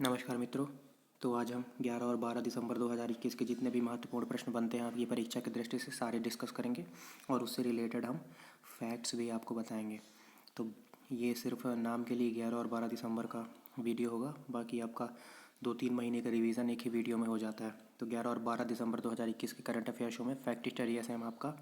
नमस्कार मित्रों। तो आज हम 11 और 12 दिसंबर 2021 के जितने भी महत्वपूर्ण प्रश्न बनते हैं आपकी परीक्षा की दृष्टि से सारे डिस्कस करेंगे और उससे रिलेटेड हम फैक्ट्स भी आपको बताएंगे। तो ये सिर्फ नाम के लिए 11 और 12 दिसंबर का वीडियो होगा, बाकी आपका 2-3 महीने का रिवीजन एक ही वीडियो में हो जाता है। तो 11 और 12 दिसंबर 2021 के करंट अफेयर शो में फैक्ट स्टडी से हम आपका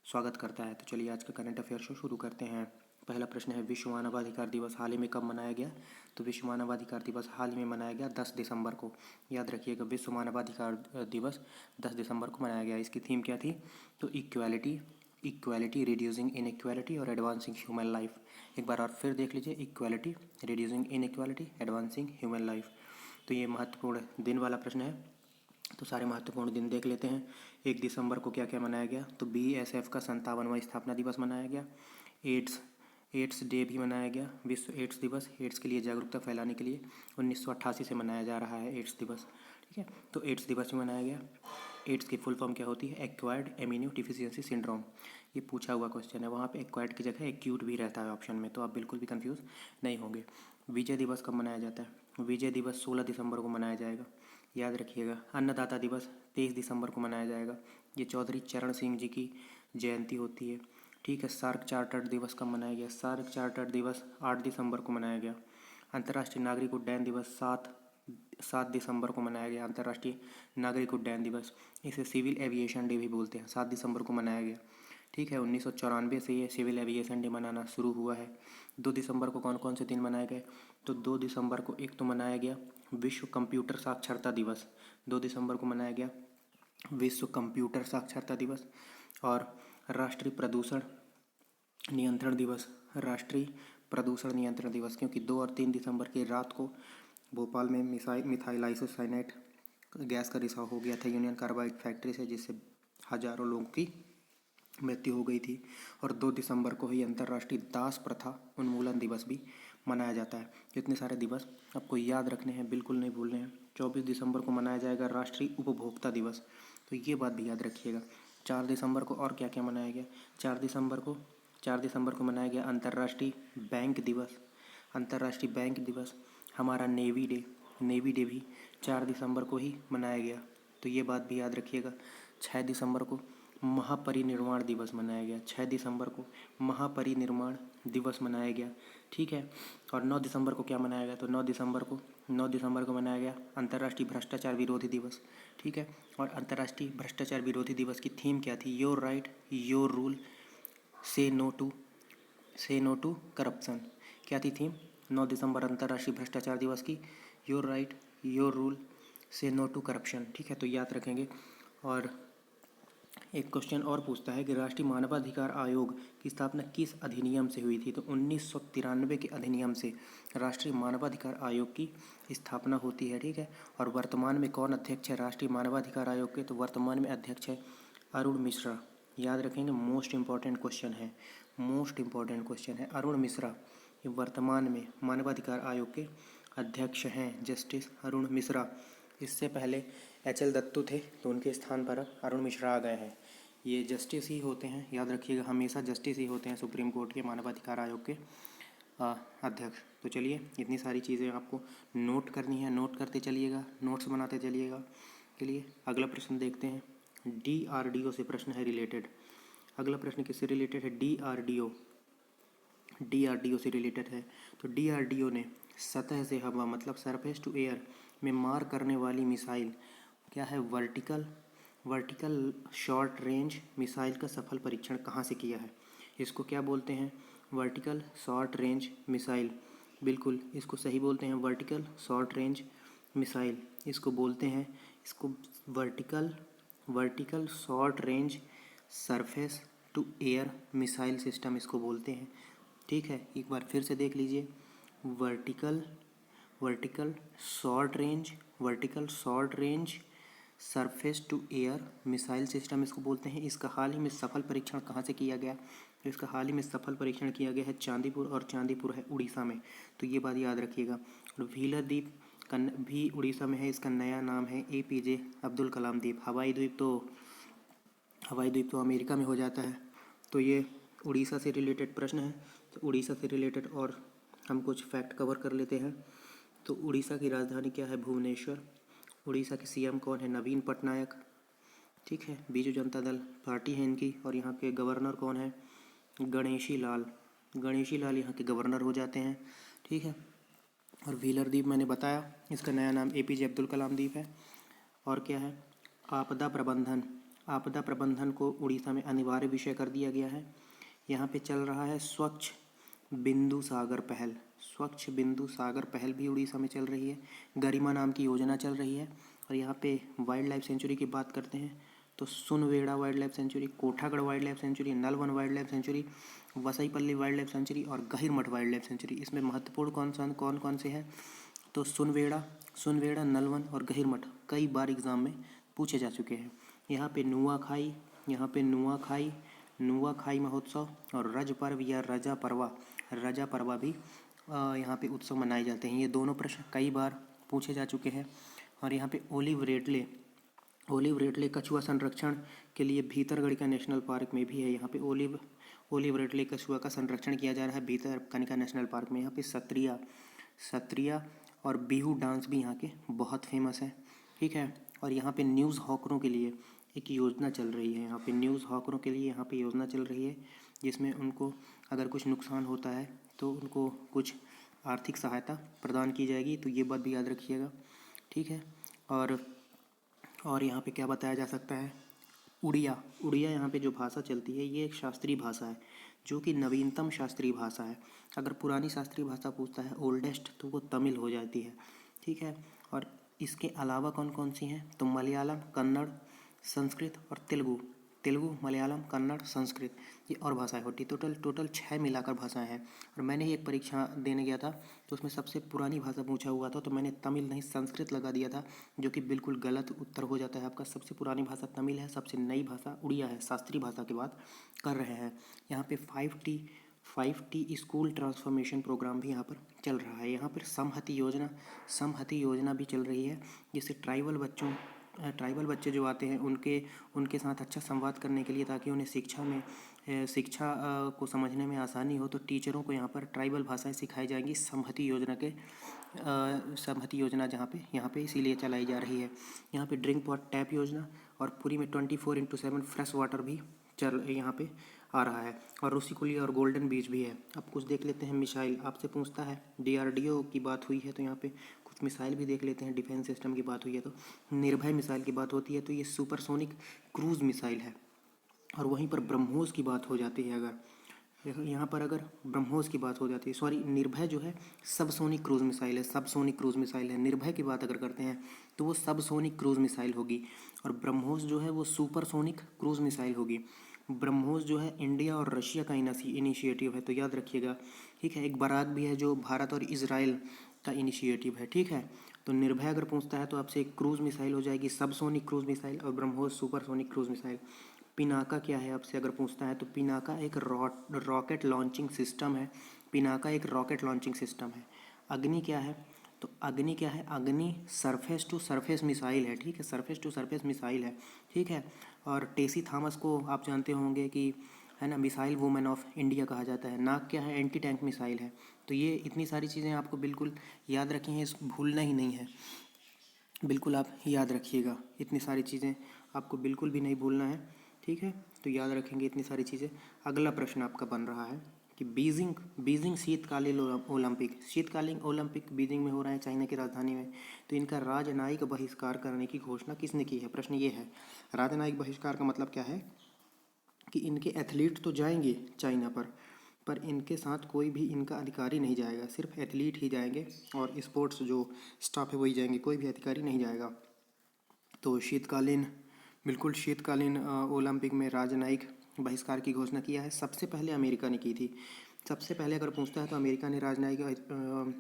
स्वागत करता है। तो चलिए आज का करंट अफेयर शो शुरू करते हैं। पहला प्रश्न है, विश्व मानवाधिकार दिवस हाल ही में कब मनाया गया? तो विश्व मानवाधिकार दिवस हाल ही में मनाया गया 10 दिसंबर को। याद रखिएगा, विश्व मानवाधिकार दिवस 10 दिसंबर को मनाया गया। इसकी थीम क्या थी? तो इक्वालिटी रिड्यूसिंग इनइक्वालिटी और एडवांसिंग ह्यूमन लाइफ। एक बार और फिर देख लीजिए, equality reducing inequality advancing human life. तो ये महत्वपूर्ण दिन वाला प्रश्न है। तो सारे महत्वपूर्ण दिन देख लेते हैं। 1 दिसंबर को क्या क्या मनाया गया? तो BSF का 57वां स्थापना दिवस मनाया गया। एड्स डे भी मनाया गया, विश्व एड्स दिवस, एड्स के लिए जागरूकता फैलाने के लिए 1988 से मनाया जा रहा है एड्स दिवस। ठीक है, तो एड्स दिवस भी मनाया गया। एड्स की फुल फॉर्म क्या होती है? Acquired immuno deficiency syndrome. ये पूछा हुआ क्वेश्चन है, वहाँ पे एक्वायर्ड की जगह एक्यूट भी रहता है ऑप्शन में, तो आप बिल्कुल भी कंफ्यूज नहीं होंगे। विजय दिवस कब मनाया जाता है? विजय दिवस 16 दिसंबर को मनाया जाएगा। याद रखिएगा। अन्नदाता दिवस 23 दिसंबर को मनाया जाएगा। ये चौधरी चरण सिंह जी की जयंती होती है। ठीक है। सार्क चार्टर्ड दिवस कब मनाया गया? सार्क चार्टर्ड दिवस 8 दिसंबर को मनाया गया। अंतर्राष्ट्रीय नागरिक उड्डयन दिवस 7 दिसंबर को मनाया गया। अंतर्राष्ट्रीय नागरिक उड्डयन दिवस, इसे सिविल एविएशन डे भी बोलते हैं, 7 दिसंबर को मनाया गया। ठीक है, 1994 से ये सिविल एविएशन डे मनाना शुरू हुआ है। 2 दिसंबर को कौन कौन से दिन मनाए गए? तो 2 दिसंबर को एक तो मनाया गया विश्व कंप्यूटर साक्षरता दिवस। 2 दिसंबर को मनाया गया विश्व कंप्यूटर साक्षरता दिवस। और राष्ट्रीय प्रदूषण नियंत्रण दिवस, राष्ट्रीय प्रदूषण नियंत्रण दिवस, क्योंकि 2 और 3 दिसंबर की रात को भोपाल में मिथाइल आइसोसाइनेट गैस का रिसाव हो गया था यूनियन कार्बाइड फैक्ट्री से, जिससे हजारों लोगों की मृत्यु हो गई थी। और 2 दिसंबर को ही अंतर्राष्ट्रीय दास प्रथा उन्मूलन दिवस भी मनाया जाता है। इतने सारे दिवस आपको याद रखने हैं, बिल्कुल नहीं भूलने हैं। 24 दिसंबर को मनाया जाएगा राष्ट्रीय उपभोक्ता दिवस, तो ये बात भी याद रखिएगा। 4 दिसंबर को और क्या क्या मनाया गया? 4 दिसंबर को मनाया गया अंतर्राष्ट्रीय बैंक दिवस। अंतर्राष्ट्रीय बैंक दिवस। हमारा नेवी डे भी 4 दिसंबर को ही मनाया गया, तो ये बात भी याद रखिएगा। 6 दिसंबर को महापरिनिर्वाण दिवस मनाया गया। 6 दिसंबर को महापरिनिर्वाण दिवस मनाया गया। ठीक है। और 9 दिसंबर को क्या मनाया गया? तो 9 दिसंबर को मनाया गया अंतर्राष्ट्रीय भ्रष्टाचार विरोधी दिवस। ठीक है। और अंतर्राष्ट्रीय भ्रष्टाचार विरोधी दिवस की थीम क्या थी? योर राइट योर रूल, से नो टू करप्शन। क्या थी थीम 9 दिसंबर अंतर्राष्ट्रीय भ्रष्टाचार दिवस की? योर राइट योर रूल, से नो टू करप्शन। ठीक है, तो याद रखेंगे। और एक क्वेश्चन और पूछता है कि राष्ट्रीय मानवाधिकार आयोग की स्थापना किस अधिनियम से हुई थी? तो 1993 के अधिनियम से राष्ट्रीय मानवाधिकार आयोग की स्थापना होती है। ठीक है। और वर्तमान में कौन अध्यक्ष है राष्ट्रीय मानवाधिकार आयोग के? तो वर्तमान में अध्यक्ष है अरुण मिश्रा। याद रखेंगे, मोस्ट इम्पॉर्टेंट क्वेश्चन है। अरुण मिश्रा ये वर्तमान में मानवाधिकार आयोग के अध्यक्ष हैं, जस्टिस अरुण मिश्रा। इससे पहले HL दत्तू थे, तो उनके स्थान पर अरुण मिश्रा आ गए हैं। ये जस्टिस ही होते हैं, याद रखिएगा, हमेशा जस्टिस ही होते हैं सुप्रीम कोर्ट के मानवाधिकार आयोग के अध्यक्ष। तो चलिए, इतनी सारी चीज़ें आपको नोट करनी है, नोट करते चलिएगा, नोट्स बनाते चलिएगा। चलिए अगला प्रश्न देखते हैं। DRDO से प्रश्न है रिलेटेड। अगला प्रश्न किससे रिलेटेड है? DRDO से रिलेटेड है। तो DRDO ने सतह से हवा, मतलब सरफेस टू एयर में मार करने वाली मिसाइल क्या है? वर्टिकल शॉर्ट रेंज मिसाइल का सफल परीक्षण कहाँ से किया है? इसको क्या बोलते हैं? Vertical short range missile. बिल्कुल, इसको सही बोलते हैं, वर्टिकल शॉर्ट रेंज मिसाइल इसको बोलते हैं। इसको vertical short range surface to air missile system इसको बोलते हैं। ठीक है, एक बार फिर से देख लीजिए। Vertical short range surface to air missile system इसको बोलते हैं। इसका हाल ही में सफल परीक्षण कहाँ से किया गया? इसका हाल ही में सफल परीक्षण किया गया है चांदीपुर, और चांदीपुर है उड़ीसा में, तो ये बात याद रखिएगा। और व्हीलर द्वीप भी उड़ीसा में है, इसका नया नाम है APJ अब्दुल कलाम द्वीप। हवाई द्वीप तो अमेरिका में हो जाता है। तो ये उड़ीसा से रिलेटेड प्रश्न है। तो उड़ीसा से रिलेटेड और हम कुछ फैक्ट कवर कर लेते हैं। तो उड़ीसा की राजधानी क्या है? भुवनेश्वर। उड़ीसा के सीएम कौन है? नवीन पटनायक। ठीक है, बीजू जनता दल पार्टी है इनकी। और यहाँ के गवर्नर कौन है? गणेशी लाल। गणेशी लाल यहाँ के गवर्नर हो जाते हैं। ठीक है, और व्हीलर द्वीप मैंने बताया, इसका नया नाम एपीजे अब्दुल कलाम द्वीप है। और क्या है? आपदा प्रबंधन। आपदा प्रबंधन को उड़ीसा में अनिवार्य विषय कर दिया गया है। यहाँ पे चल रहा है स्वच्छ बिंदु सागर पहल। स्वच्छ बिंदु सागर पहल भी उड़ीसा में चल रही है। गरिमा नाम की योजना चल रही है। और यहाँ पे वाइल्ड लाइफ सेंचुरी की बात करते हैं तो Sunabeda wild life sanctuary, Kotgarh wild life sanctuary, Nalabana wild life sanctuary, Baisipalli wild life sanctuary और गहिरमठ वाइल्ड लाइफ सेंचुरी। इसमें महत्वपूर्ण कौन कौन से हैं? तो सुनवेड़ा, नलवन और गहिरमठ कई बार एग्जाम में पूछे जा चुके हैं। यहाँ पे नुआखाई महोत्सव और रज पर्व या रजा परवा भी यहाँ पे उत्सव मनाए जाते हैं। ये दोनों प्रश्न कई बार पूछे जा चुके हैं। और यहाँ पे ओलिव रेडले कछुआ संरक्षण के लिए भीतरकनिका नेशनल पार्क में भी है। यहाँ पे ओलिव रेडले कछुआ का संरक्षण किया जा रहा है भीतरकनिका नेशनल पार्क में। यहाँ पे सत्रिया और बिहू डांस भी यहाँ के बहुत फेमस है। ठीक है, और यहाँ पे न्यूज़ हॉकरों के लिए एक योजना चल रही है। यहाँ पे न्यूज़ हॉकरों के लिए यहाँ पे योजना चल रही है, जिसमें उनको अगर कुछ नुकसान होता है तो उनको कुछ आर्थिक सहायता प्रदान की जाएगी। तो ये बात भी याद रखिएगा। ठीक है, और यहाँ पे क्या बताया जा सकता है? उड़िया यहाँ पे जो भाषा चलती है ये एक शास्त्रीय भाषा है, जो कि नवीनतम शास्त्रीय भाषा है। अगर पुरानी शास्त्रीय भाषा पूछता है ओल्डेस्ट, तो वो तमिल हो जाती है। ठीक है, और इसके अलावा कौन कौन सी हैं? तो मलयालम, कन्नड़, संस्कृत और तेलुगु, मलयालम, कन्नड़, संस्कृत, ये और भाषाएं होती। टोटल 6 मिलाकर भाषाएं हैं। और मैंने ही एक परीक्षा देने गया था तो उसमें सबसे पुरानी भाषा पूछा हुआ था, तो मैंने तमिल नहीं संस्कृत लगा दिया था, जो कि बिल्कुल गलत उत्तर हो जाता है आपका। सबसे पुरानी भाषा तमिल है, सबसे नई भाषा उड़िया है। शास्त्रीय भाषा की बात कर रहे हैं। यहाँ पे 5T स्कूल ट्रांसफॉर्मेशन प्रोग्राम भी यहाँ पर चल रहा है। यहाँ पर समहति योजना भी चल रही है, जिससे ट्राइबल बच्चे जो आते हैं उनके साथ अच्छा संवाद करने के लिए, ताकि उन्हें शिक्षा को समझने में आसानी हो, तो टीचरों को यहाँ पर ट्राइबल भाषाएं सिखाई जाएंगी समहति योजना यहाँ पे इसीलिए चलाई जा रही है। यहाँ पे ड्रिंक वाटर टैप योजना और पूरी में 24/7 फ्रेश वाटर भी यहाँ पे आ रहा है। और ऋषिकुल्य और गोल्डन बीच भी है। अब कुछ देख लेते हैं मिसाइल। आपसे पूछता है, DRDO की बात हुई है तो यहाँ पे कुछ मिसाइल भी देख लेते हैं। डिफेंस सिस्टम की बात हुई है तो निर्भय मिसाइल की बात होती है, तो ये सुपरसोनिक क्रूज मिसाइल है। और वहीं पर ब्रह्मोस की बात हो जाती है, अगर ब्रह्मोस की बात हो जाती है, सॉरी, निर्भय जो है सबसोनिक क्रूज मिसाइल है। निर्भय की बात अगर करते हैं तो वो सबसोनिक क्रूज मिसाइल होगी। और ब्रह्मोस जो है वो सुपरसोनिक क्रूज मिसाइल होगी। ब्रह्मोस जो है इंडिया और रशिया का इनिशिएटिव है, तो याद रखिएगा। ठीक है, एक बराक भी है जो भारत और इजराइल का इनिशिएटिव है। ठीक है, तो निर्भय अगर पूछता है तो आपसे एक क्रूज मिसाइल हो जाएगी सबसोनिक क्रूज मिसाइल, और BrahMos supersonic cruise missile. Pinaka क्या है आपसे अगर पूछता है तो पिनाका एक रॉकेट लॉन्चिंग सिस्टम है। अग्नि क्या है? तो अग्नि सरफेस टू सरफेस मिसाइल है। ठीक है, सरफेस टू सरफेस मिसाइल है। ठीक है, और टेसी थॉमस को आप जानते होंगे कि, है ना, मिसाइल वुमेन ऑफ इंडिया कहा जाता है। नाग क्या है? एंटी टैंक मिसाइल है। तो ये इतनी सारी चीज़ें आपको बिल्कुल याद रखी हैं, भूलना ही नहीं है। बिल्कुल आप याद रखिएगा, इतनी सारी चीज़ें आपको बिल्कुल भी नहीं भूलना है। ठीक है, तो याद रखेंगे इतनी सारी चीज़ें। अगला प्रश्न आपका बन रहा है कि बीजिंग शीतकालीन ओलंपिक बीजिंग में हो रहा है, चाइना की राजधानी में। तो इनका राजनयिक बहिष्कार करने की घोषणा किसने की है? प्रश्न ये है। राजनयिक बहिष्कार का मतलब क्या है कि इनके एथलीट तो जाएंगे चाइना पर इनके साथ कोई भी इनका अधिकारी नहीं जाएगा, सिर्फ एथलीट ही जाएंगे और स्पोर्ट्स जो स्टाफ है वही जाएंगे, कोई भी अधिकारी नहीं जाएगा। तो शीतकालीन ओलंपिक में राजनयिक बहिष्कार की घोषणा किया है। सबसे पहले अमेरिका ने की थी। सबसे पहले अगर पूछता है तो अमेरिका ने राजनयिक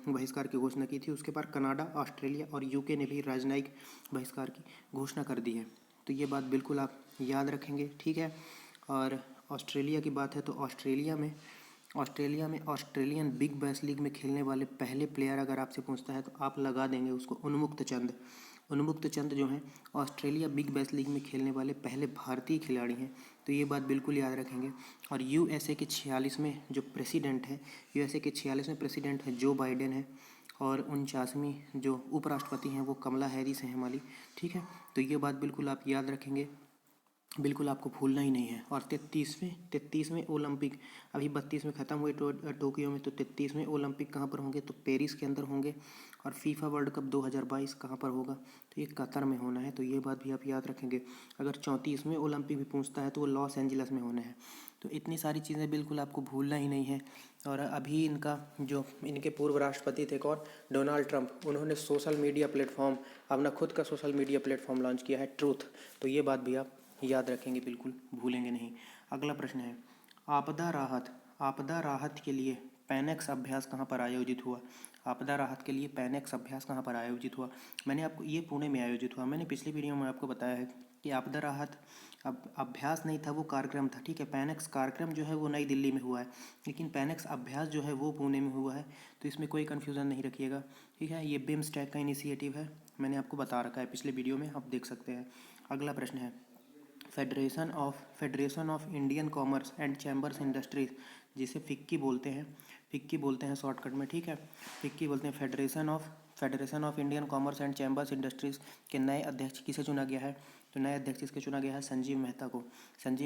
बहिष्कार की घोषणा की थी। उसके बाद कनाडा, ऑस्ट्रेलिया और यूके ने भी राजनयिक बहिष्कार की घोषणा कर दी है। तो ये बात बिल्कुल आप याद रखेंगे। ठीक है, और ऑस्ट्रेलिया की बात है तो ऑस्ट्रेलिया में ऑस्ट्रेलियन बिग बैश लीग में खेलने वाले पहले प्लेयर अगर आपसे पूछता है तो आप लगा देंगे उसको उन्मुक्त चंद जो हैं ऑस्ट्रेलिया बिग बैश लीग में खेलने वाले पहले भारतीय खिलाड़ी हैं। तो ये बात बिल्कुल याद रखेंगे। और यूएसए के 46वें प्रेसिडेंट है जो बाइडेन है। और 49वीं जो उपराष्ट्रपति हैं वो कमला हैरिस हैं हमारी, ठीक है। तो ये बात बिल्कुल आप याद रखेंगे, बिल्कुल आपको भूलना ही नहीं है। और 33वें ओलंपिक, अभी 32वें ख़त्म हुए टोक्यो में, तो 33वें ओलंपिक कहाँ पर होंगे, तो पेरिस के अंदर होंगे। और फीफा वर्ल्ड कप 2022 कहाँ पर होगा, तो ये कतर में होना है। तो ये बात भी आप याद रखेंगे। अगर 34वें ओलंपिक भी पूछता है तो वो लॉस एंजल्स में होना है। तो इतनी सारी चीज़ें बिल्कुल आपको भूलना ही नहीं है। और अभी इनका जो इनके पूर्व राष्ट्रपति थे कौन, डोनाल्ड ट्रंप, उन्होंने सोशल मीडिया प्लेटफॉर्म, अपना खुद का सोशल मीडिया प्लेटफॉर्म लॉन्च किया है, ट्रूथ। तो ये बात भी आप याद रखेंगे, बिल्कुल भूलेंगे नहीं। अगला प्रश्न है, आपदा राहत के लिए पैनेक्स अभ्यास कहाँ पर आयोजित हुआ। आपदा राहत के लिए पैनेक्स अभ्यास कहाँ पर आयोजित हुआ। मैंने आपको, ये पुणे में आयोजित हुआ। मैंने पिछली वीडियो में आपको बताया है कि आपदा राहत अब अभ्यास नहीं था, वो कार्यक्रम था, ठीक है। पैनेक्स कार्यक्रम जो है वो नई दिल्ली में हुआ है, लेकिन पैनेक्स अभ्यास जो है वो पुणे में हुआ है। तो इसमें कोई कन्फ्यूज़न नहीं रखिएगा, ठीक है। ये बिम्स्टेक का इनिशिएटिव है, मैंने आपको बता रखा है पिछले वीडियो में, आप देख सकते हैं। अगला प्रश्न है, federation of Indian commerce and chambers industries, जिसे फिक्की बोलते हैं शॉर्टकट में, ठीक है। फिक्की बोलते हैं। Federation of Indian commerce and chambers industries के नए अध्यक्ष किसे चुना गया है, तो नए अध्यक्ष किसके चुना गया है, संजीव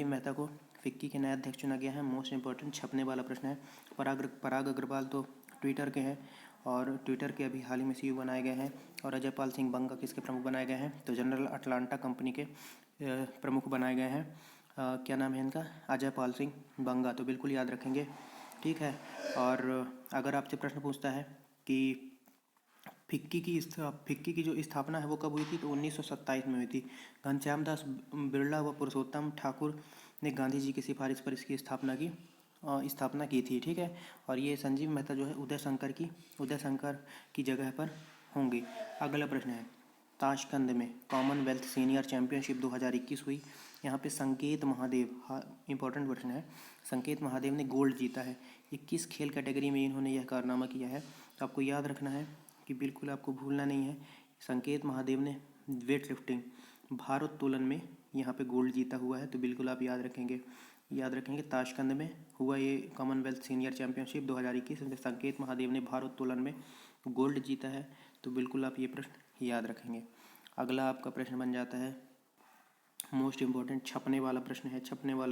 मेहता को फिक्की के नए अध्यक्ष चुना गया है। मोस्ट इंपॉर्टेंट छपने वाला प्रश्न है। पराग अग्रवाल तो ट्विटर के हैं, और ट्विटर के अभी हाल ही में सीईओ बनाए गए हैं। और अजय पाल सिंह बंगा किसके प्रमुख बनाए गए हैं, तो जनरल अटलांटा कंपनी के प्रमुख बनाए गए हैं। क्या नाम है इनका, अजय पाल सिंह बंगा। तो बिल्कुल याद रखेंगे, ठीक है। और अगर आपसे प्रश्न पूछता है कि फिक्की की जो स्थापना है वो कब हुई थी, तो 1927 में हुई थी। घनश्याम दास बिरला व पुरुषोत्तम ठाकुर ने गांधी जी की सिफारिश पर इसकी स्थापना की थी, ठीक है। और ये संजीव मेहता जो है उदय शंकर की जगह पर होंगे। अगला प्रश्न है, ताशकंद में कॉमनवेल्थ सीनियर चैंपियनशिप 2021 हुई। यहाँ पे संकेत महादेव, हाँ इंपॉर्टेंट प्रश्न है, संकेत महादेव ने गोल्ड जीता है। ये किस खेल कैटेगरी में इन्होंने यह कारनामा किया है, तो आपको याद रखना है कि बिल्कुल आपको भूलना नहीं है। संकेत महादेव ने वेट लिफ्टिंग, भारोत्तोलन में यहाँ पे गोल्ड जीता हुआ है। तो बिल्कुल आप याद रखेंगे ताशकंद में हुआ ये कॉमनवेल्थ सीनियर चैंपियनशिप 2021 में संकेत महादेव ने भारोत्तोलन में गोल्ड जीता है। तो बिल्कुल आप ये प्रश्न याद रखेंगे। अगला आपका प्रश्न बन जाता है मोस्ट इम्पॉर्टेंट छपने वाला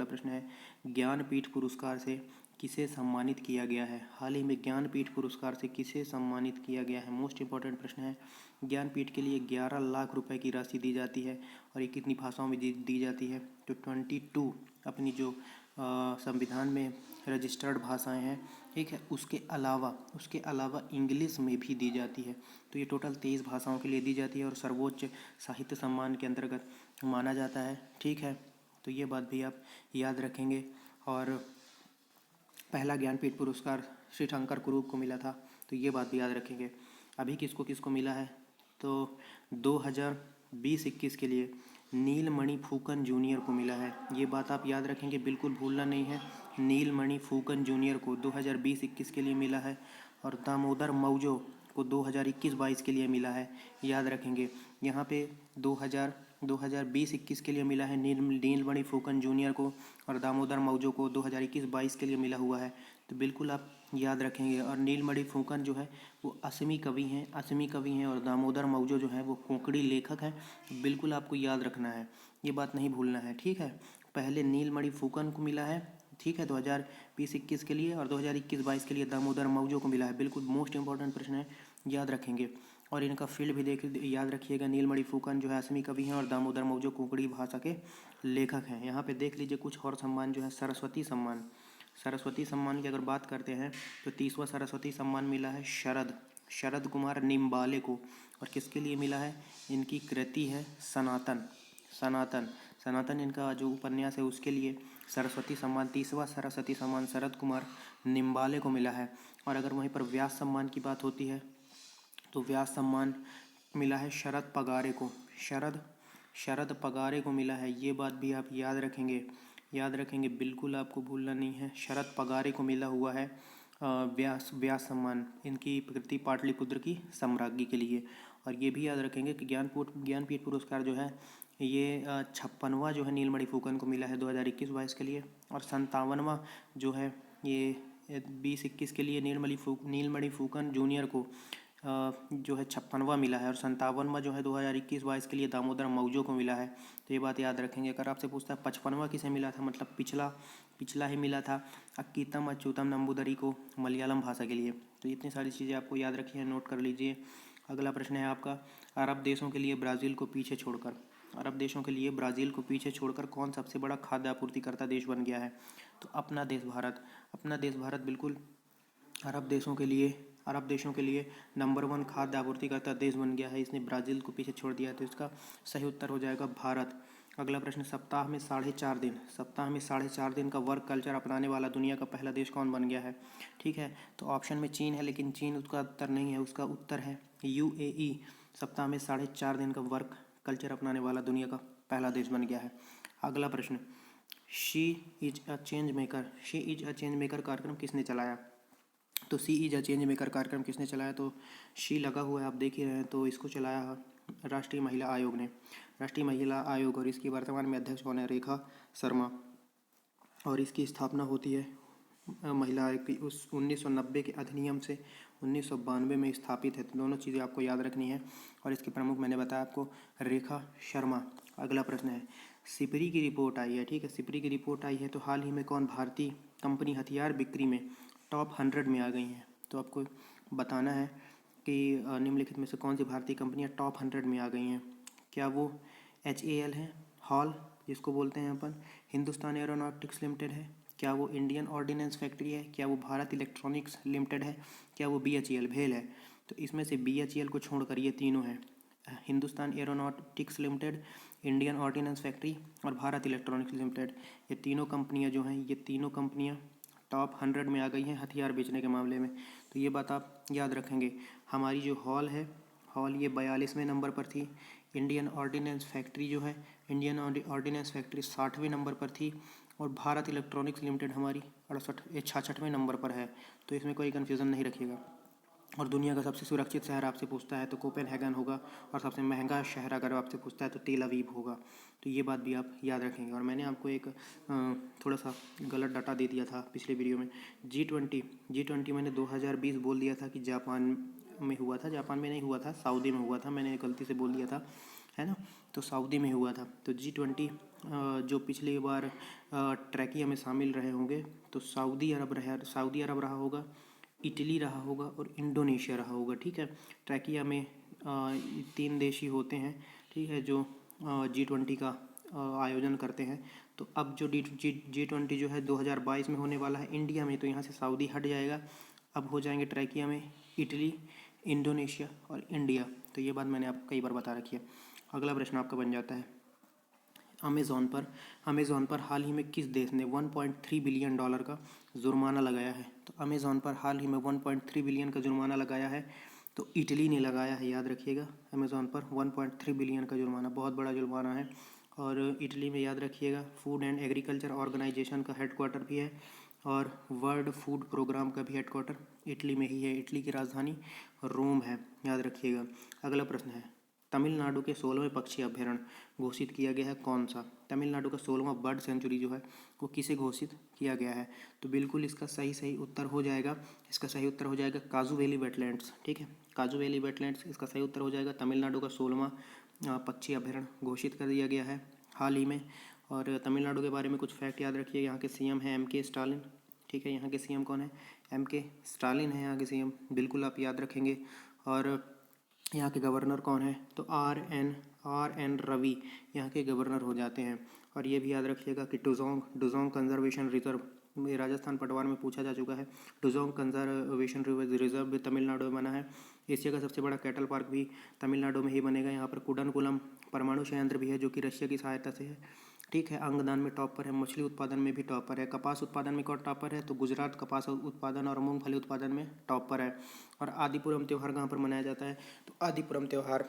प्रश्न है, ज्ञानपीठ पुरस्कार से किसे सम्मानित किया गया है। हाल ही में ज्ञानपीठ पुरस्कार से किसे सम्मानित किया गया है, मोस्ट इम्पॉर्टेंट प्रश्न है। ज्ञानपीठ के लिए 11 लाख रुपए की राशि दी जाती है, और ये कितनी भाषाओं में दी जाती है, तो 22 अपनी जो संविधान में रजिस्टर्ड भाषाएं हैं, ठीक है। उसके अलावा इंग्लिश में भी दी जाती है। तो ये टोटल 23 भाषाओं के लिए दी जाती है, और सर्वोच्च साहित्य सम्मान के अंतर्गत माना जाता है, ठीक है। तो ये बात भी आप याद रखेंगे। और पहला ज्ञानपीठ पुरस्कार श्री शंकर कुरूप को मिला था, तो ये बात भी याद रखेंगे। अभी किसको किसको मिला है, तो 2020-21 के लिए नीलमणि फूकन जूनियर को मिला है। ये बात आप याद रखेंगे, बिल्कुल भूलना नहीं है। नीलमणि फूकन जूनियर को 2020-21 के लिए मिला है। और दामोदर मौजो को 2021-22 के लिए मिला है, याद रखेंगे। यहाँ पे 2020-21 के लिए मिला है नीलमणि फूकन जूनियर को, और दामोदर मौजो को 2021-22 के लिए मिला हुआ है। तो बिल्कुल आप याद रखेंगे। और नीलमणि फूकन जो है वो असमी कवि हैं, और दामोदर मौजो जो है वो कोंकणी लेखक हैं। बिल्कुल आपको याद रखना है, ये बात नहीं भूलना है, ठीक है। पहले नीलमणि फूकन को मिला है, ठीक है, 2020-21 के लिए, और 2021-22 के लिए दामोदर मौजो को मिला है। बिल्कुल मोस्ट इंपॉर्टेंट प्रश्न है, याद रखेंगे। और इनका फील्ड भी याद रखिएगा। नीलमणि फूकन जो है असमी कवि हैं, और दामोदर मौजो कोंकणी भाषा के लेखक हैं। यहाँ पे देख लीजिए कुछ और सम्मान जो है, सरस्वती सम्मान की अगर बात करते हैं, तो 30वां सरस्वती सम्मान मिला है शरद कुमार निम्बाले को। और किसके लिए मिला है, इनकी कृति है सनातन इनका जो उपन्यास है उसके लिए सरस्वती सम्मान, 30वां सरस्वती सम्मान शरद कुमार निम्बाले को मिला है। और अगर वहीं पर व्यास सम्मान की बात होती है, तो व्यास सम्मान मिला है शरद पगारे को मिला है। ये बात भी आप याद रखेंगे, बिल्कुल आपको भूलना नहीं है। शरद पगारे को मिला हुआ है व्यास सम्मान, इनकी कृति पाटलिपुत्र की सम्राज्ञी के लिए। और ये भी याद रखेंगे कि ज्ञानपीठ पुरस्कार जो है ये 56वां जो है नीलमणि फूकन को मिला है 2021-22 के लिए। और 57वां जो है ये 20-21 के लिए नीलमणि फूकन जूनियर को जो है 56वां मिला है और 57वां जो है 2021-22 के लिए दामोदर मौजो को मिला है। तो ये बात याद रखेंगे। अगर आपसे पूछता है 55वां किसे मिला था, मतलब पिछला ही मिला था अक्कीतम अच्युतम नंबूदरी को मलयालम भाषा के लिए। तो इतनी सारी चीज़ें आपको याद रखी हैं, नोट कर लीजिए। अगला प्रश्न है आपका, अरब देशों के लिए ब्राज़ील को पीछे छोड़कर कौन सबसे बड़ा खाद्य आपूर्तिकर्ता देश बन गया है। तो अपना देश भारत बिल्कुल अरब देशों के लिए नंबर 1 खाद्य आपूर्तिकर्ता देश बन गया है। इसने ब्राज़ील को पीछे छोड़ दिया है, तो इसका सही उत्तर हो जाएगा भारत। अगला प्रश्न, सप्ताह में साढ़े चार दिन का वर्क कल्चर अपनाने वाला दुनिया का पहला देश कौन बन गया है। ठीक है, तो ऑप्शन में चीन है, लेकिन चीन उसका उत्तर नहीं है, उसका उत्तर है UAE। सप्ताह में 4.5 दिन का वर्क कल्चर अपनाने वाला दुनिया का पहला देश बन गया है। अगला प्रश्न, she is a change maker कार्यक्रम किसने चलाया। तो सी इज अ चेंज मेकर कार्यक्रम किसने चलाया, तो शी लगा हुआ है, आप देख ही रहे हैं। तो इसको चलाया राष्ट्रीय महिला आयोग और इसकी वर्तमान में अध्यक्ष कौन है, रेखा शर्मा। और इसकी स्थापना होती है महिला आयोग की उस 1990 के अधिनियम से 1992 में स्थापित है। तो दोनों चीज़ें आपको याद रखनी है। और इसके प्रमुख मैंने बताया आपको, रेखा शर्मा। अगला प्रश्न है, सिपरी की रिपोर्ट आई है। ठीक है, सिपरी की रिपोर्ट आई है, तो हाल ही में कौन भारतीय कंपनी हथियार बिक्री में टॉप 100 में आ गई हैं। तो आपको बताना है कि निम्नलिखित में से कौन सी भारतीय कंपनियां टॉप 100 में आ गई हैं। क्या वो HAL है, हॉल जिसको बोलते हैं अपन, हिंदुस्तान एरोनॉटिक्स लिमिटेड है, क्या वो इंडियन ऑर्डिनेंस फैक्ट्री है, क्या वो भारत इलेक्ट्रॉनिक्स लिमिटेड है, क्या वो BHEL भेल है। तो इसमें से BHEL को छोड़कर ये तीनों हैं, Hindustan aeronautics limited, Indian ordnance factory और भारत इलेक्ट्रॉनिक्स लिमिटेड। ये तीनों कंपनियां जो हैं, ये तीनों कंपनियां टॉप 100 में आ गई हैं हथियार बेचने के मामले में। तो ये बात आप याद रखेंगे। हमारी जो हॉल ये 42वें नंबर पर थी। इंडियन ऑर्डिनेंस फैक्ट्री जो है, इंडियन ऑर्डिनेंस फैक्ट्री 60वें नंबर पर थी। और भारत इलेक्ट्रॉनिक्स लिमिटेड हमारी 66वें नंबर पर है। तो इसमें कोई कन्फ्यूज़न नहीं रखिएगा। और दुनिया का सबसे सुरक्षित शहर आपसे पूछता है तो कोपेनहेगन होगा, और सबसे महंगा शहर अगर आपसे पूछता है तो तेल अवीव होगा। तो ये बात भी आप याद रखेंगे। और मैंने आपको एक थोड़ा सा गलत डाटा दे दिया था पिछले वीडियो में। G20 मैंने 2020 बोल दिया था कि जापान में हुआ था, जापान में नहीं हुआ था, सऊदी में हुआ था, मैंने गलती से बोल दिया था, है ना। तो सऊदी में हुआ था। तो G20 जो पिछली बार ट्रैकिया में शामिल रहे होंगे, तो सऊदी अरब रहा होगा, इटली रहा होगा और इंडोनेशिया रहा होगा। ठीक है, ट्रैकिया में 3 देश ही होते हैं, ठीक है, जो G20 का आयोजन करते हैं। तो अब जो G20 जो है 2022 में होने वाला है इंडिया में, तो यहाँ से सऊदी हट जाएगा। अब हो जाएंगे ट्रैकिया में इटली, इंडोनेशिया और इंडिया। तो ये बात मैंने आपको कई बार बता रखी है। अगला प्रश्न आपका बन जाता है, अमेज़ॉन पर हाल ही में किस देश ने $1.3 बिलियन का जुर्माना लगाया है। तो अमेज़ॉन पर हाल ही में 1.3 बिलियन का जुर्माना लगाया है, तो इटली ने लगाया है, याद रखिएगा। अमेज़ॉन पर 1.3 बिलियन का जुर्माना, बहुत बड़ा जुर्माना है। और इटली में याद रखिएगा फूड एंड एग्रीकल्चर ऑर्गेनाइजेशन का हेडक्वार्टर भी है, और वर्ल्ड फूड प्रोग्राम का भी हेडक्वार्टर इटली में ही है। इटली की राजधानी रोम है, याद रखिएगा। अगला प्रश्न है, तमिलनाडु के 16वें पक्षी अभ्यारण्य घोषित किया गया है कौन सा। तमिलनाडु का 16वां बर्ड सेंचुरी जो है वो किसे घोषित किया गया है। तो बिल्कुल इसका सही उत्तर हो जाएगा, काजू वैली वेटलैंड्स। ठीक है, काजू वैली वेटलैंड्स इसका सही उत्तर हो जाएगा। तमिलनाडु का 16वां पक्षी अभ्यारण्य घोषित कर दिया गया है हाल ही में। और तमिलनाडु के बारे में कुछ फैक्ट याद रखिए, यहाँ के CM हैं MK स्टालिन। ठीक है, यहाँ के CM कौन है, MK स्टालिन है यहाँ के CM, बिल्कुल आप याद रखेंगे। और यहाँ के गवर्नर कौन है, तो आर एन रवि यहाँ के गवर्नर हो जाते हैं। और ये भी याद रखिएगा कि डुजोंग कंजर्वेशन रिजर्व में राजस्थान पटवार में पूछा जा चुका है। डुजोंग कंजर्वेशन रिजर्व भी तमिलनाडु में बना है। एशिया का सबसे बड़ा कैटल पार्क भी तमिलनाडु में ही बनेगा। यहाँ पर कुडनकुलम परमाणु संयंत्र भी है, जो कि रशिया की सहायता से है। ठीक है, अंगदान में टॉप पर है, मछली उत्पादन में भी टॉप पर है, कपास उत्पादन में कौन टॉप पर है, तो गुजरात कपास उत्पादन और मूंगफली उत्पादन में टॉप पर है। और आदिपुरम त्यौहार कहाँ पर मनाया जाता है, तो आदिपुरम त्यौहार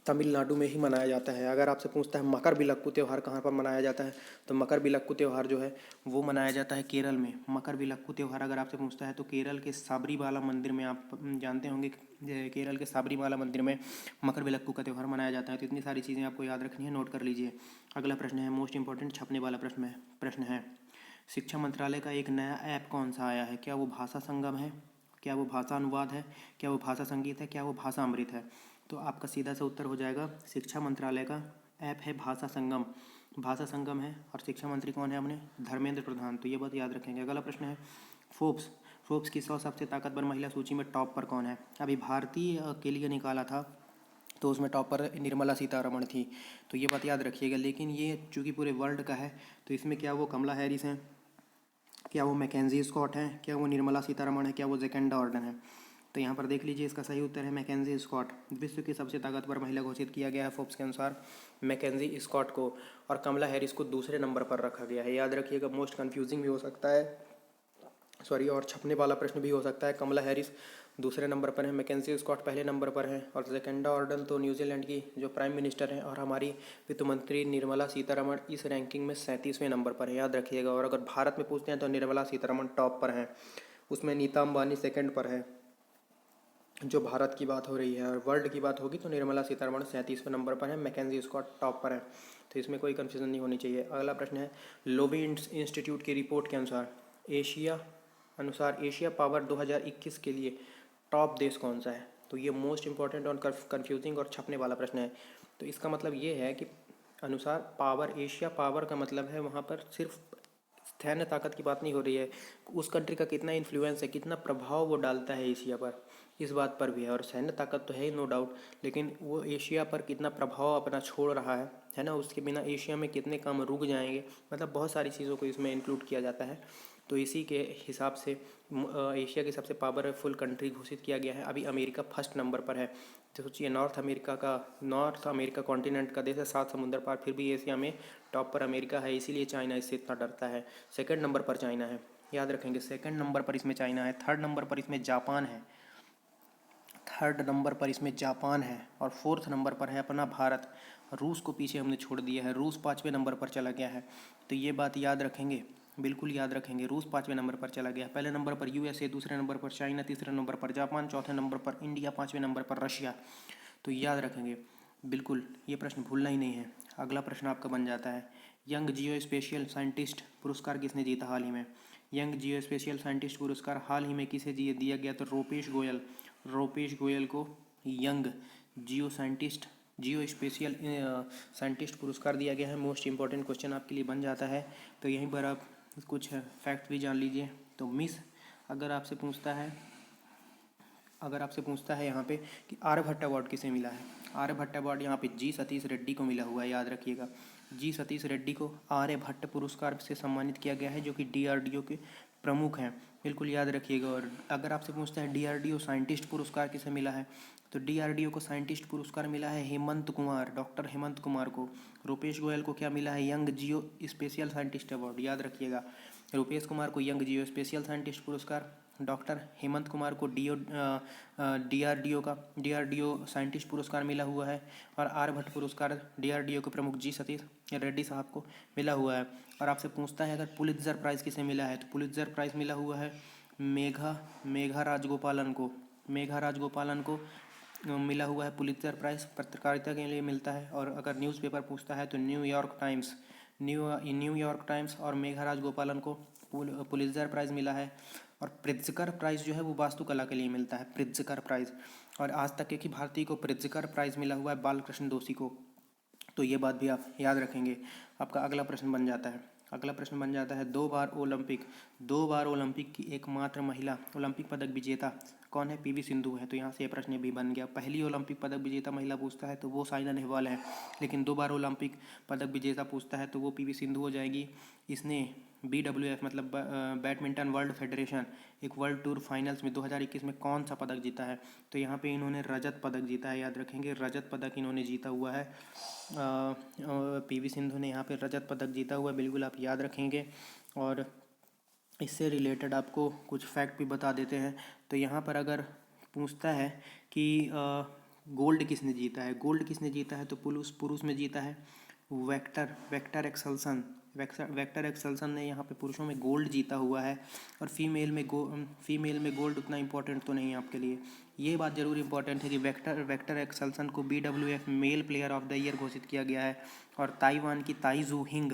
तमिलनाडु में ही मनाया जाता है। अगर आपसे पूछता है मकरविलक्कू त्यौहार कहाँ पर मनाया जाता है, तो मकरविलक्कू त्यौहार जो है वो मनाया जाता है केरल में। मकरविलक्कू त्यौहार अगर आपसे पूछता है तो केरल के साबरीमाला मंदिर में, आप जानते होंगे केरल के साबरीमाला मंदिर में मकरविलक्कू का त्यौहार मनाया जाता है। तो इतनी सारी चीज़ें आपको याद रखनी है, नोट कर लीजिए। अगला प्रश्न है मोस्ट इंपॉर्टेंट छपने वाला प्रश्न है, शिक्षा मंत्रालय का एक नया ऐप कौन सा आया है। क्या वो भाषा संगम है, क्या वो भाषा अनुवाद है, क्या वो भाषा संगीत है, क्या वो भाषा अमृत है? तो आपका सीधा सा उत्तर हो जाएगा शिक्षा मंत्रालय का ऐप है भाषा संगम। भाषा संगम है और शिक्षा मंत्री कौन है अपने? धर्मेंद्र प्रधान। तो ये बात याद रखेंगे। अगला प्रश्न है फोर्ब्स। फोर्ब्स की 100 सबसे ताकतवर महिला सूची में टॉप पर कौन है? अभी भारतीय के लिए निकाला था तो उसमें टॉप पर निर्मला सीतारमण थी। तो ये बात याद रखिएगा। लेकिन ये चूँकि पूरे वर्ल्ड का है तो इसमें क्या वो कमला हैरिस हैं, क्या वो मैकेंजी स्कॉट हैं, क्या वो निर्मला सीतारमण है, क्या वो जैकेंडा ऑर्डन है? तो यहाँ पर देख लीजिए इसका सही उत्तर है मैकेंजी स्कॉट। विश्व की सबसे ताकतवर महिला घोषित किया गया है फोर्ब्स के अनुसार मैकेंजी स्कॉट को, और कमला हैरिस को दूसरे नंबर पर रखा गया है। याद रखिएगा, मोस्ट कन्फ्यूजिंग भी हो सकता है, सॉरी, और छपने वाला प्रश्न भी हो सकता है। कमला हैरिस दूसरे नंबर पर है, मैकेंजी स्कॉट पहले नंबर पर है, और जैकेंडा ऑर्डन तो न्यूजीलैंड की जो प्राइम मिनिस्टर हैं, और हमारी वित्त मंत्री निर्मला सीतारमण इस रैंकिंग में 37वें नंबर पर है। याद रखिएगा। और अगर भारत में पूछते हैं तो निर्मला सीतारमण टॉप पर हैं, उसमें नीता अंबानी सेकंड पर है, जो भारत की बात हो रही है। और वर्ल्ड की बात होगी तो निर्मला सीतारमण 37वें नंबर पर है, मैकेंजी स्कॉट टॉप पर है। तो इसमें कोई कन्फ्यूजन नहीं होनी चाहिए। अगला प्रश्न है लोवी इंस्टीट्यूट की रिपोर्ट के अनुसार एशिया पावर 2021 के लिए टॉप देश कौन सा है? तो ये मोस्ट इंपॉर्टेंट और कन्फ्यूजिंग और छपने वाला प्रश्न है। तो इसका मतलब ये है कि अनुसार पावर, एशिया पावर का मतलब है वहाँ पर सिर्फ सैन्य ताकत की बात नहीं हो रही है, उस कंट्री का कितना इन्फ्लुएंस है, कितना प्रभाव वो डालता है एशिया पर, इस बात पर भी है। और सैन्य ताकत तो है ही नो डाउट, लेकिन वो एशिया पर कितना प्रभाव अपना छोड़ रहा है ना, उसके बिना एशिया में कितने काम रुक जाएंगे, मतलब बहुत सारी चीज़ों को इसमें इंक्लूड किया जाता है। तो इसी के हिसाब से एशिया की सबसे पावरफुल कंट्री घोषित किया गया है। अभी अमेरिका फर्स्ट नंबर पर है। तो सोचिए, नॉर्थ अमेरिका कॉन्टिनेंट का देश है, 7 समुंदर पार, फिर भी एशिया में टॉप पर अमेरिका है, इसीलिए चाइना इससे इतना डरता है। सेकंड नंबर पर चाइना है, याद रखेंगे, सेकंड नंबर पर इसमें चाइना है। थर्ड नंबर पर इसमें जापान है, और फोर्थ नंबर पर है अपना भारत। रूस को पीछे हमने छोड़ दिया है, रूस 5वें नंबर पर चला गया है। तो ये बात याद रखेंगे, बिल्कुल याद रखेंगे। रूस 5वें नंबर पर चला गया। पहले नंबर पर यूएसए, दूसरे नंबर पर चाइना, तीसरे नंबर पर जापान, चौथे नंबर पर इंडिया, 5वें नंबर पर रशिया। तो याद रखेंगे बिल्कुल, ये प्रश्न भूलना ही नहीं है। अगला प्रश्न आपका बन जाता है यंग जियो स्पेशियल साइंटिस्ट पुरस्कार किसने जीता हाल ही में? यंग जियो स्पेशियल साइंटिस्ट पुरस्कार हाल ही में किसे दिया गया? तो रूपेश गोयल को यंग जियो स्पेशियल साइंटिस्ट पुरस्कार दिया गया है। मोस्ट इंपॉर्टेंट क्वेश्चन आपके लिए बन जाता है। तो यहीं पर आप कुछ फैक्ट भी जान लीजिए। तो मिस अगर आपसे पूछता है यहाँ पे कि आर्यभट्ट अवार्ड किसे मिला है? आर्यभट्ट अवार्ड यहाँ पे जी सतीश रेड्डी को मिला हुआ है। याद रखिएगा, जी सतीश रेड्डी को आर्यभट्ट पुरस्कार से सम्मानित किया गया है, जो कि डीआरडीओ के प्रमुख हैं। बिल्कुल याद रखिएगा। और अगर आपसे पूछता है डीआरडीओ साइंटिस्ट पुरस्कार किसे मिला है, तो डीआरडीओ को साइंटिस्ट पुरस्कार मिला है डॉक्टर हेमंत कुमार को। रुपेश गोयल को क्या मिला है? यंग जियो स्पेशियल साइंटिस्ट अवार्ड। याद रखिएगा, रुपेश कुमार को यंग जियो स्पेशियल साइंटिस्ट पुरस्कार, डॉक्टर हेमंत कुमार को डीआरडीओ साइंटिस्ट पुरस्कार मिला हुआ है, और आर्यभट्ट पुरस्कार डीआरडीओ के प्रमुख जी सतीश रेड्डी साहब को मिला हुआ है। और आपसे पूछता है अगर पुलित्जर प्राइज़ किसे मिला है, तो पुलित्जर प्राइज़ मिला हुआ है मेघा राजगोपालन को मिला हुआ है। पुलित्जर प्राइज़ पत्रकारिता के लिए मिलता है। और अगर न्यूज़पेपर पूछता है तो न्यूयॉर्क टाइम्स और मेघा राजगोपालन को पुलित्जर प्राइज़ मिला है। और प्रित्जकर प्राइज़ जो है वो वास्तुकला के लिए मिलता है, प्रित्जकर प्राइज़। और आज तक एक ही भारतीय को प्रित्जकर प्राइज़ मिला हुआ है, बालकृष्ण दोषी को। तो ये बात भी आप याद रखेंगे। आपका अगला प्रश्न बन जाता है 2 बार ओलंपिक की एकमात्र महिला ओलंपिक पदक विजेता कौन है? पीवी सिंधु है। तो यहाँ से ये प्रश्न भी बन गया। पहली ओलंपिक पदक विजेता महिला पूछता है तो वो साइना नेहवाल है, लेकिन 2 बार ओलंपिक पदक विजेता पूछता है तो वो पीवी सिंधु हो जाएगी। इसने BWF मतलब बैडमिंटन वर्ल्ड फेडरेशन एक वर्ल्ड टूर फाइनल्स में 2021 में कौन सा पदक जीता है? तो यहाँ पे इन्होंने रजत पदक जीता है। याद रखेंगे, रजत पदक इन्होंने जीता हुआ है। पीवी सिंधु ने यहाँ पे रजत पदक जीता हुआ है, बिल्कुल आप याद रखेंगे। और इससे रिलेटेड आपको कुछ फैक्ट भी बता देते हैं। तो यहाँ पर अगर पूछता है कि गोल्ड किसने जीता है, तो पुरुष में जीता है वेक्टर एक्सेल्सन ने यहाँ पे पुरुषों में गोल्ड जीता हुआ है। और फीमेल में गोल्ड उतना इंपॉर्टेंट तो नहीं है आपके लिए। ये बात ज़रूर इंपॉर्टेंट है कि वेक्टर एक्सेल्सन को BWF mail player of the year घोषित किया गया है। और ताइवान की ताइजू हिंग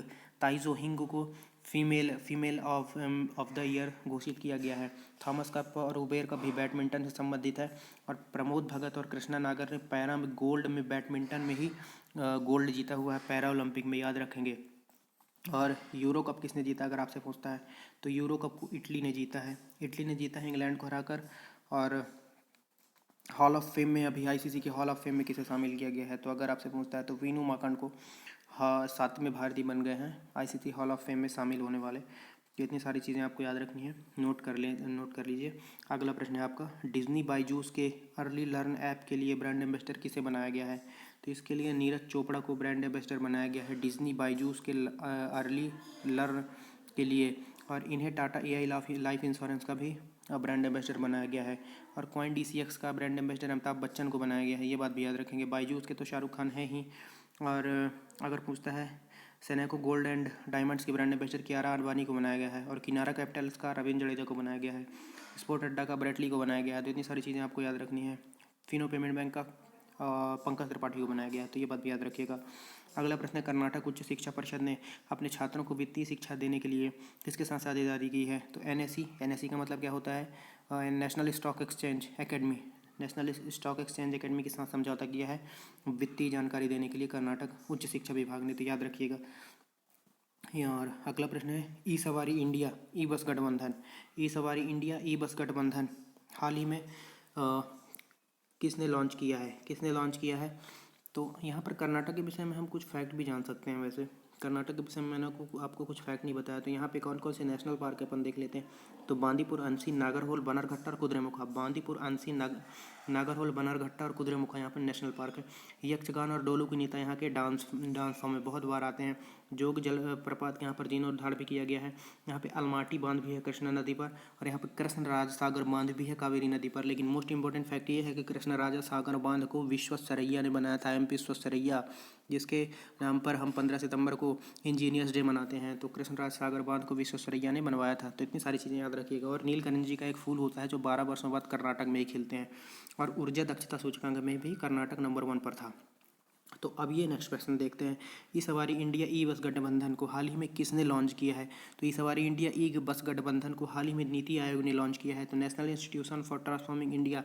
को फीमेल ऑफ द ईयर घोषित किया गया है। थॉमस कप और उबेर कप भी बैडमिंटन से संबंधित है। और प्रमोद भगत और कृष्णा नागर ने पैरा में गोल्ड में बैडमिंटन में ही गोल्ड जीता हुआ है, पैरा ओलंपिक में, याद रखेंगे। और यूरो कप किसने जीता अगर आपसे पूछता है तो यूरो कप को इटली ने जीता है। इटली ने जीता है इंग्लैंड को हराकर। और हॉल ऑफ फेम में अभी आईसीसी के हॉल ऑफ फेम में किसे शामिल किया गया है तो अगर आपसे पूछता है तो वीनू माकंड को 7वें भारतीय बन गए हैं आईसीसी हॉल ऑफ फेम में शामिल होने वाले। तो इतनी सारी चीज़ें आपको याद रखनी है, नोट कर लीजिए। अगला प्रश्न है आपका, डिज्नी बायजूस के अर्ली लर्न ऐप के लिए ब्रांड एम्बेसडर किसे बनाया गया है। तो इसके लिए नीरज चोपड़ा को ब्रांड एम्बेसडर बनाया गया है डिज्नी बायजूस के अर्ली लर्न के लिए। और इन्हें टाटा एआई लाइफ इंश्योरेंस का भी ब्रांड एम्बेसडर बनाया गया है। और कॉइन डीसीएक्स का ब्रांड एम्बेसडर अमिताभ बच्चन को बनाया गया है, ये बात भी याद रखेंगे। बायजूस के तो शाहरुख खान है ही। और अगर पूछता है सेनेको गोल्ड एंड डायमंड्स के ब्रांड एम्बेसडर कियारा आडवाणी को बनाया गया है। और किनारा कैपिटल्स का रविंद्र जडेजा को बनाया गया है। स्पोर्ट अड्डा का ब्रेटली को बनाया गया है। तो इतनी सारी चीज़ें आपको याद रखनी है। फिनो पेमेंट बैंक का पंकज त्रिपाठी को बनाया गया है, तो ये बात भी याद रखिएगा। अगला प्रश्न है, कर्नाटक उच्च शिक्षा परिषद ने अपने छात्रों को वित्तीय शिक्षा देने के लिए किसके साथ साझेदारी की है। तो एनएसई का मतलब क्या होता है, national stock exchange academy, national stock exchange academy के साथ समझौता किया है वित्तीय जानकारी देने के लिए कर्नाटक उच्च शिक्षा विभाग ने, तो याद रखिएगा। और अगला प्रश्न है, ई सवारी इंडिया ई बस गठबंधन, ई सवारी इंडिया ई बस गठबंधन हाल ही में किसने लॉन्च किया है। तो यहाँ पर कर्नाटक के विषय में हम कुछ फैक्ट भी जान सकते हैं। वैसे कर्नाटक के विषय में मैंने आपको कुछ फैक्ट नहीं बताया। तो यहाँ पे कौन कौन से नेशनल पार्क अपन देख लेते हैं। तो बांदीपुर, अंसी, नागरहोल, बनरघट्टा और कुद्रेमुखा। बांदीपुर, अंसी, नागरहोल, बनरघट्टा और कुद्रेमुखा यहाँ पर नेशनल पार्क है। यक्षगान और डोलू की नीता यहाँ के डांस फॉर्म में बहुत बार आते हैं। जोग जल प्रपात यहाँ पर जीर्णोद्धार भी किया गया है। यहाँ पे अलमाटी बांध भी है कृष्णा नदी पर। और यहाँ पे कृष्णराज सागर बांध भी है कावेरी नदी पर। लेकिन मोस्ट इंपॉर्टेंट फैक्ट ये है कि कृष्णराज सागर बांध को विश्वेश्वरैया ने बनाया था, एम पी विश्वेश्वरैया, जिसके नाम पर हम 15 सितंबर को इंजीनियर्स डे मनाते हैं। तो कृष्णराज सागर बांध को विश्वेश्वरैया ने बनवाया था। तो इतनी सारी चीज़ें याद रखिएगा। और नीलकंठ जी का एक फूल होता है जो 12 वर्षों बाद कर्नाटक में ही खिलते हैं। और ऊर्जा दक्षता सूचकांक में भी कर्नाटक नंबर 1 पर था। तो अब ये नेक्स्ट क्वेश्चन देखते हैं, ई सवारी इंडिया ई बस गठबंधन को हाल ही में किसने लॉन्च किया है। तो ई सवारी इंडिया ई बस गठबंधन को हाल ही में नीति आयोग ने लॉन्च किया है। तो national institution for transforming India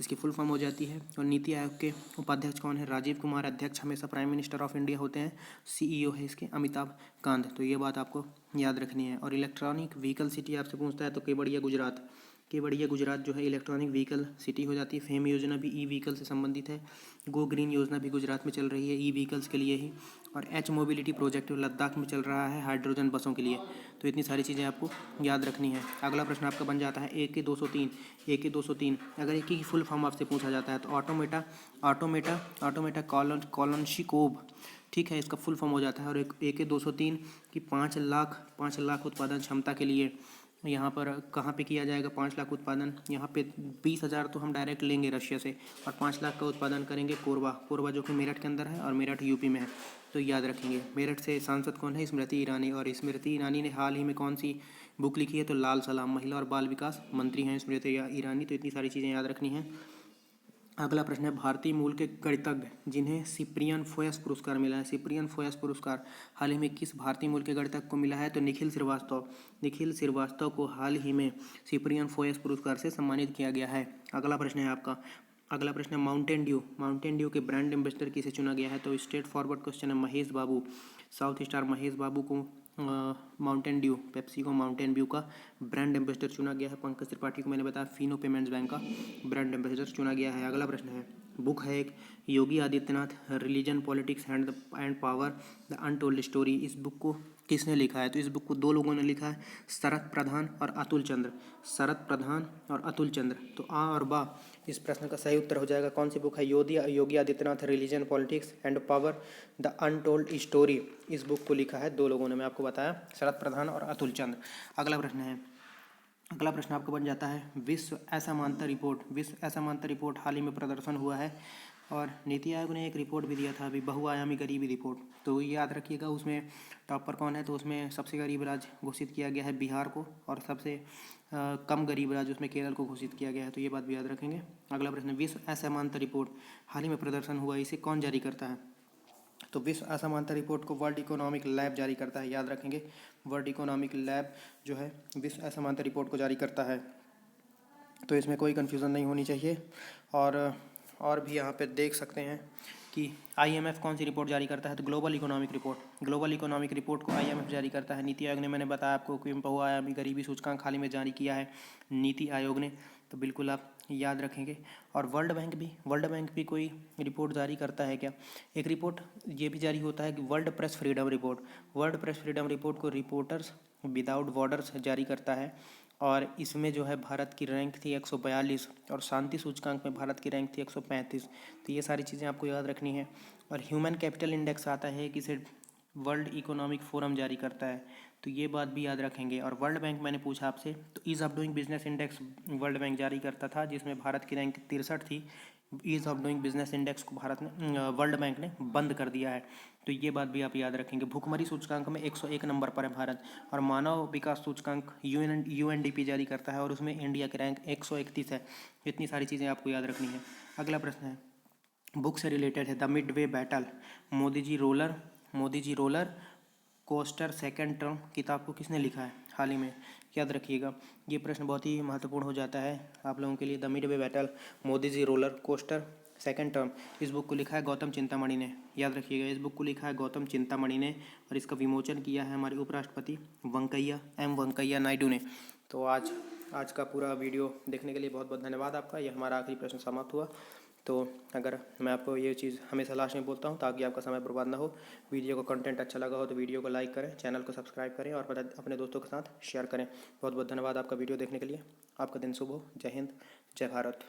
इसकी फुल फॉर्म हो जाती है। और नीति आयोग के उपाध्यक्ष कौन है, राजीव कुमार। अध्यक्ष हमेशा प्राइम मिनिस्टर ऑफ इंडिया होते हैं। सीईओ है इसके अमिताभ कांत। तो ये बात आपको याद रखनी है। और इलेक्ट्रॉनिक व्हीकल सिटी आपसे पूछता है तो केवड़िया गुजरात जो है इलेक्ट्रॉनिक व्हीकल सिटी हो जाती है। फेम योजना भी ई व्हीकल से संबंधित है। गो ग्रीन योजना भी गुजरात में चल रही है ई व्हीकल्स के लिए ही। और एच मोबिलिटी प्रोजेक्ट लद्दाख में चल रहा है हाइड्रोजन बसों के लिए। तो इतनी सारी चीज़ें आपको याद रखनी है। अगला प्रश्न आपका बन जाता है AK 203 अगर AK की फुल फॉर्म आपसे पूछा जाता है तो ऑटोमेटा कॉलोनशिकोव, ठीक है, इसका फुल फॉर्म हो जाता है। और AK 203 की 5 लाख उत्पादन क्षमता के लिए यहाँ पर कहाँ पे किया जाएगा 5 लाख उत्पादन। यहाँ पे 20,000 तो हम डायरेक्ट लेंगे रशिया से और 5 लाख का उत्पादन करेंगे कोरबा जो कि मेरठ के अंदर है और मेरठ यूपी में है। तो याद रखेंगे। मेरठ से सांसद कौन है, स्मृति ईरानी। और स्मृति ईरानी ने हाल ही में कौन सी बुक लिखी है, तो लाल सलाम। महिला और बाल विकास मंत्री हैं स्मृति ईरानी। तो इतनी सारी चीज़ें याद रखनी है। अगला प्रश्न है, भारतीय मूल के गणितज्ञ जिन्हें सिप्रियन फोयस पुरस्कार मिला है। सिप्रियन फोयस पुरस्कार हाल ही में किस भारतीय मूल के गणितज्ञ को मिला है, तो निखिल श्रीवास्तव को हाल ही में सिप्रियन फोयस पुरस्कार से सम्मानित किया गया है। अगला प्रश्न है आपका, अगला प्रश्न है माउंटेन ड्यू के ब्रांड एम्बेसडर किसे चुना गया है। तो स्ट्रेट फॉरवर्ड क्वेश्चन है, महेश बाबू। साउथ स्टार महेश बाबू को माउंटेन ड्यू, पेप्सी को माउंटेन ड्यू का ब्रांड एम्बेसडर चुना गया है। पंकज त्रिपाठी को मैंने बताया फिनो पेमेंट्स बैंक का ब्रांड एम्बेसडर चुना गया है। अगला प्रश्न है, बुक है एक Yogi Adityanath religion politics and power the untold story. इस बुक को किसने लिखा है, तो इस बुक को 2 लोगों ने लिखा है, शरद प्रधान और अतुल चंद्र। तो आ और बा इस प्रश्न का सही उत्तर हो जाएगा। कौन सी बुक है, Yogi Adityanath religion politics and power the untold story. इस बुक को लिखा है 2 लोगों ने, मैं आपको बताया, शरद प्रधान और अतुल चंद्र। अगला प्रश्न आपका बन जाता है, विश्व असमानता रिपोर्ट हाल ही में प्रदर्शन हुआ है। और नीति आयोग ने एक रिपोर्ट भी दिया था अभी, बहुआयामी गरीबी रिपोर्ट। तो ये याद रखिएगा, उसमें टॉप पर कौन है, तो उसमें सबसे गरीब राज्य घोषित किया गया है बिहार को। और सबसे कम गरीब राज्य उसमें केरल को घोषित किया गया है। तो ये बात भी याद रखेंगे। अगला प्रश्न, विश्व असमानता रिपोर्ट हाल ही में प्रदर्शन हुआ, इसे कौन जारी करता है। तो विश्व असमानता रिपोर्ट को वर्ल्ड इकोनॉमिक लैब जारी करता है, याद रखेंगे। वर्ल्ड इकोनॉमिक लैब जो है विश्व असमानता रिपोर्ट को जारी करता है, तो इसमें कोई कन्फ्यूज़न नहीं होनी चाहिए। और भी यहाँ पे देख सकते हैं कि आईएमएफ कौन सी रिपोर्ट जारी करता है, तो global economic report. Global economic report को आईएमएफ जारी करता है। नीति आयोग ने, मैंने बताया आपको कि बहुआयामी गरीबी सूचकांक हाल ही में जारी किया है नीति आयोग ने, तो बिल्कुल आप याद रखेंगे। और वर्ल्ड बैंक भी कोई रिपोर्ट जारी करता है क्या? एक रिपोर्ट ये भी जारी होता है कि world press freedom report. World press freedom report को रिपोर्टर्स विदाउट बॉर्डर्स जारी करता है, और इसमें जो है भारत की रैंक थी 142 और शांति सूचकांक में भारत की रैंक थी 135। तो ये सारी चीज़ें आपको याद रखनी है। और ह्यूमन कैपिटल इंडेक्स आता है कि इसे वर्ल्ड इकोनॉमिक फोरम जारी करता है, तो ये बात भी याद रखेंगे। और वर्ल्ड बैंक मैंने पूछा आपसे, तो ease of doing business index world bank जारी करता था, जिसमें भारत की रैंक 63 थी। Ease of doing business index को वर्ल्ड बैंक ने बंद कर दिया है, तो ये बात भी आप याद रखेंगे। भुखमरी सूचकांक में 101 नंबर पर है भारत। और मानव विकास सूचकांक यूएनडीपी जारी करता है, और उसमें इंडिया की रैंक 131 है। इतनी सारी चीज़ें आपको याद रखनी है। अगला प्रश्न है, बुक से रिलेटेड है, the Midway battle, Modi ji roller coaster second term किताब को किसने लिखा है हाल ही में? याद रखिएगा, ये प्रश्न बहुत ही महत्वपूर्ण हो जाता है आप लोगों के लिए। The Midway battle, Modi ji roller coaster second term, इस बुक को लिखा है गौतम चिंतामणि ने। याद रखिएगा, इस बुक को लिखा है गौतम चिंतामणि ने, और इसका विमोचन किया है हमारे उपराष्ट्रपति वेंकैया नायडू ने। तो आज का पूरा वीडियो देखने के लिए बहुत बहुत धन्यवाद आपका। यह हमारा आखिरी प्रश्न समाप्त हुआ। तो अगर मैं आपको ये चीज़ हमेशा लास्ट में बोलता हूँ ताकि आपका समय बर्बाद ना हो, वीडियो को कंटेंट अच्छा लगा हो तो वीडियो को लाइक करें, चैनल को सब्सक्राइब करें और अपने दोस्तों के साथ शेयर करें। बहुत बहुत धन्यवाद आपका वीडियो देखने के लिए। आपका दिन शुभ हो। जय हिंद, जय भारत।